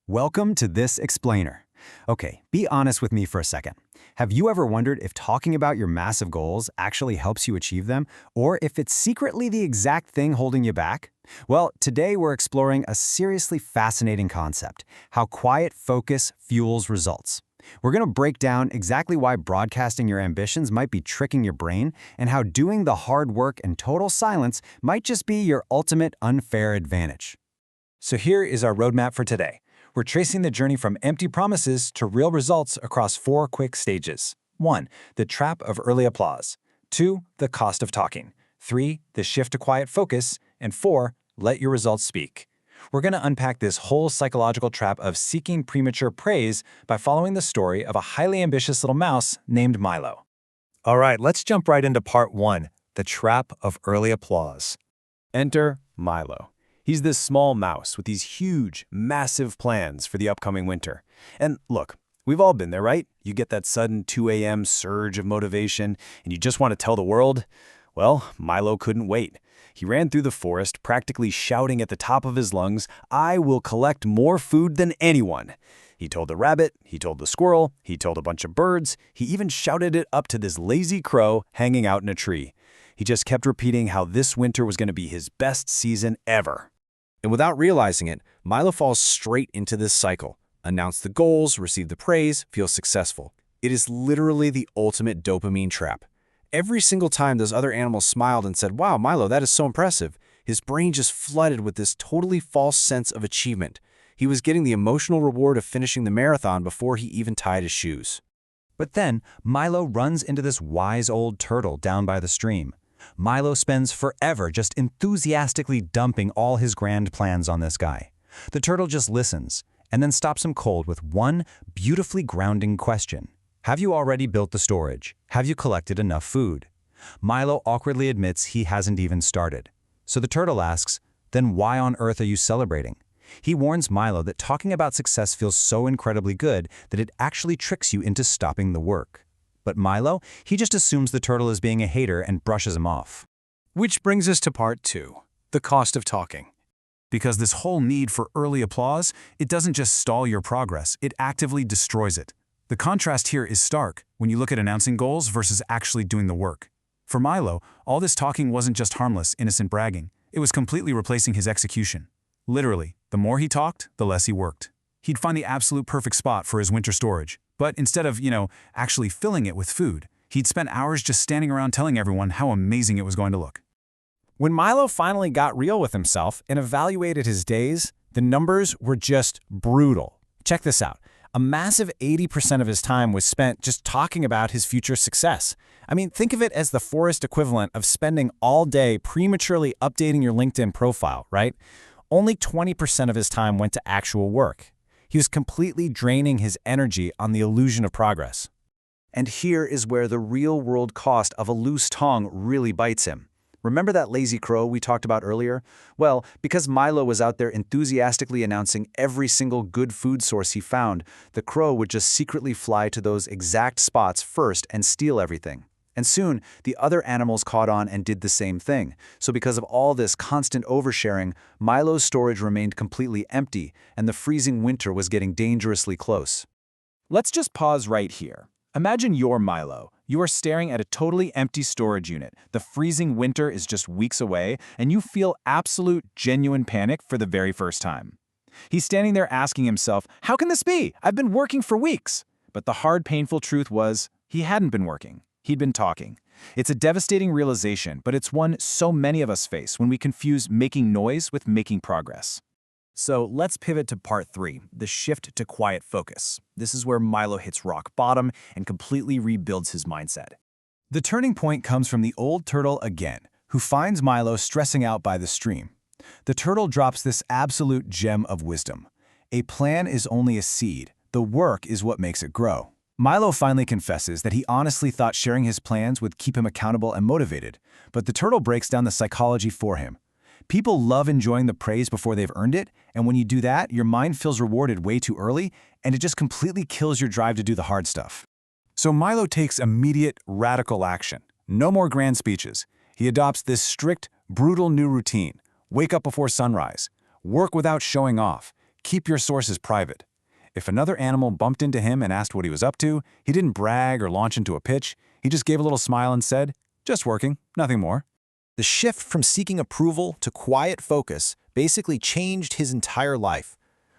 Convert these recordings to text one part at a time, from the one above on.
Welcome to This Explainer. Okay, be honest with me for a second. Have you ever wondered if talking about your massive goals actually helps you achieve them, or if it's secretly the exact thing holding you back? Well, today we're exploring a seriously fascinating concept: how quiet focus fuels results. We're going to break down exactly why broadcasting your ambitions might be tricking your brain, and how doing the hard work in total silence might just be your ultimate unfair advantage. So here is our roadmap for today. We're tracing the journey from empty promises to real results across 4 quick stages. 1. The trap of early applause. 2. The cost of talking. 3. The shift to quiet focus. And 4. Let your results speak. We're going to unpack this whole psychological trap of seeking premature praise by following the story of a highly ambitious little mouse named Milo. All right, let's jump right into part 1, the trap of early applause. Enter Milo. He's this small mouse with these huge, massive plans for the upcoming winter. And look, we've all been there, right? You get that sudden 2 a.m. surge of motivation, and you just want to tell the world. Well, Milo couldn't wait. He ran through the forest, practically shouting at the top of his lungs, "I will collect more food than anyone." He told the rabbit, he told the squirrel, he told a bunch of birds, he even shouted it up to this lazy crow hanging out in a tree. He just kept repeating how this winter was going to be his best season ever. And without realizing it, Milo falls straight into this cycle. Announce the goals, receive the praise, feel successful. It is literally the ultimate dopamine trap. Every single time those other animals smiled and said, "Wow, Milo, that is so impressive," his brain just flooded with this totally false sense of achievement. He was getting the emotional reward of finishing the marathon before he even tied his shoes. But then, Milo runs into this wise old turtle down by the stream. Milo spends forever just enthusiastically dumping all his grand plans on this guy. The turtle just listens, and then stops him cold with one beautifully grounding question. Have you already built the storage? Have you collected enough food? Milo awkwardly admits he hasn't even started. So the turtle asks, then why on earth are you celebrating? He warns Milo that talking about success feels so incredibly good that it actually tricks you into stopping the work. But Milo, he just assumes the turtle is being a hater and brushes him off. Which brings us to part 2, the cost of talking. Because this whole need for early applause, it doesn't just stall your progress, it actively destroys it. The contrast here is stark when you look at announcing goals versus actually doing the work. For Milo, all this talking wasn't just harmless, innocent bragging. It was completely replacing his execution. Literally, the more he talked, the less he worked. He'd find the absolute perfect spot for his winter storage. But instead of, actually filling it with food, he'd spend hours just standing around telling everyone how amazing it was going to look. When Milo finally got real with himself and evaluated his days, the numbers were just brutal. Check this out. A massive 80% of his time was spent just talking about his future success. I mean, think of it as the forest equivalent of spending all day prematurely updating your LinkedIn profile, right? Only 20% of his time went to actual work. He was completely draining his energy on the illusion of progress. And here is where the real-world cost of a loose tongue really bites him. Remember that lazy crow we talked about earlier? Well, because Milo was out there enthusiastically announcing every single good food source he found, the crow would just secretly fly to those exact spots first and steal everything. And soon, the other animals caught on and did the same thing. So because of all this constant oversharing, Milo's storage remained completely empty, and the freezing winter was getting dangerously close. Let's just pause right here. Imagine you're Milo. You are staring at a totally empty storage unit. The freezing winter is just weeks away, and you feel absolute, genuine panic for the very first time. He's standing there asking himself, how can this be? I've been working for weeks. But the hard, painful truth was, he hadn't been working. He'd been talking. It's a devastating realization, but it's one so many of us face when we confuse making noise with making progress. So let's pivot to part 3, the shift to quiet focus. This is where Milo hits rock bottom and completely rebuilds his mindset. The turning point comes from the old turtle again, who finds Milo stressing out by the stream. The turtle drops this absolute gem of wisdom. A plan is only a seed. The work is what makes it grow. Milo finally confesses that he honestly thought sharing his plans would keep him accountable and motivated, but the turtle breaks down the psychology for him. People love enjoying the praise before they've earned it, and when you do that, your mind feels rewarded way too early, and it just completely kills your drive to do the hard stuff. So Milo takes immediate, radical action. No more grand speeches. He adopts this strict, brutal new routine. Wake up before sunrise. Work without showing off. keep your sources private. If another animal bumped into him and asked what he was up to, he didn't brag or launch into a pitch. He just gave a little smile and said, "Just working, nothing more." The shift from seeking approval to quiet focus basically changed his entire life.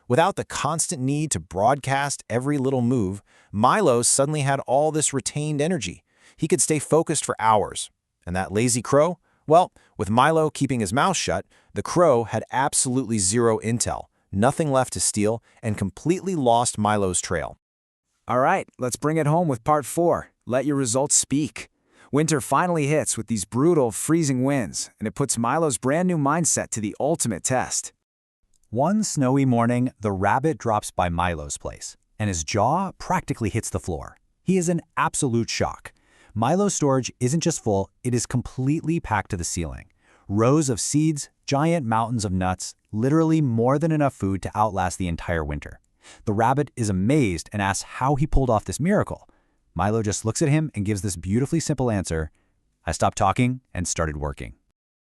Without the constant need to broadcast every little move, Milo suddenly had all this retained energy. He could stay focused for hours. And that lazy crow? Well, with Milo keeping his mouth shut, the crow had absolutely zero intel, nothing left to steal, and completely lost Milo's trail. All right, let's bring it home with part 4. Let your results speak. Winter finally hits with these brutal, freezing winds, and it puts Milo's brand new mindset to the ultimate test. One snowy morning, the rabbit drops by Milo's place, and his jaw practically hits the floor. He is in absolute shock. Milo's storage isn't just full, it is completely packed to the ceiling. Rows of seeds, giant mountains of nuts, literally more than enough food to outlast the entire winter. The rabbit is amazed and asks how he pulled off this miracle. Milo just looks at him and gives this beautifully simple answer: "I stopped talking and started working."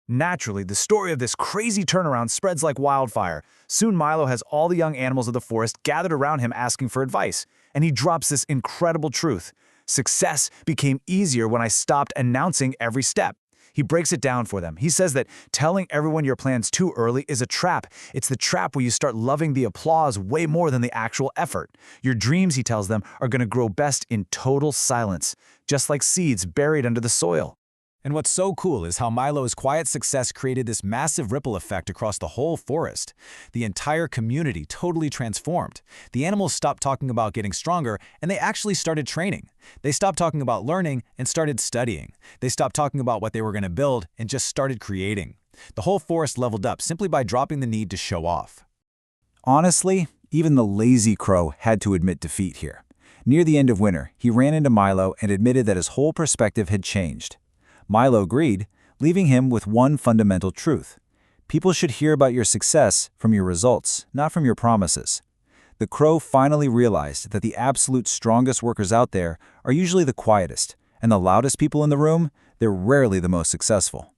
Naturally, the story of this crazy turnaround spreads like wildfire. Soon Milo has all the young animals of the forest gathered around him asking for advice, and he drops this incredible truth. Success became easier when I stopped announcing every step. He breaks it down for them. He says that telling everyone your plans too early is a trap. It's the trap where you start loving the applause way more than the actual effort. Your dreams, he tells them, are going to grow best in total silence, just like seeds buried under the soil. And what's so cool is how Milo's quiet success created this massive ripple effect across the whole forest. The entire community totally transformed. The animals stopped talking about getting stronger, and they actually started training. They stopped talking about learning and started studying. They stopped talking about what they were going to build and just started creating. The whole forest leveled up simply by dropping the need to show off. Honestly, even the lazy crow had to admit defeat here. Near the end of winter, he ran into Milo and admitted that his whole perspective had changed. Milo agreed, leaving him with one fundamental truth. People should hear about your success from your results, not from your promises. The crow finally realized that the absolute strongest workers out there are usually the quietest, and the loudest people in the room, they're rarely the most successful.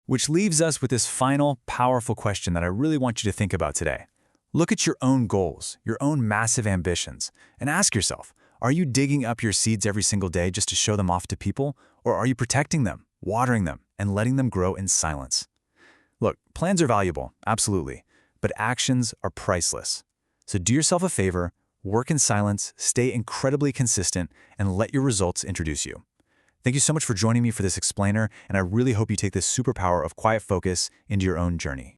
Which leaves us with this final, powerful question that I really want you to think about today. Look at your own goals, your own massive ambitions, and ask yourself, are you digging up your seeds every single day just to show them off to people, or are you protecting them, watering them, and letting them grow in silence? Look, plans are valuable, absolutely, but actions are priceless. So do yourself a favor, work in silence, stay incredibly consistent, and let your results introduce you. Thank you so much for joining me for this explainer, and I really hope you take this superpower of quiet focus into your own journey.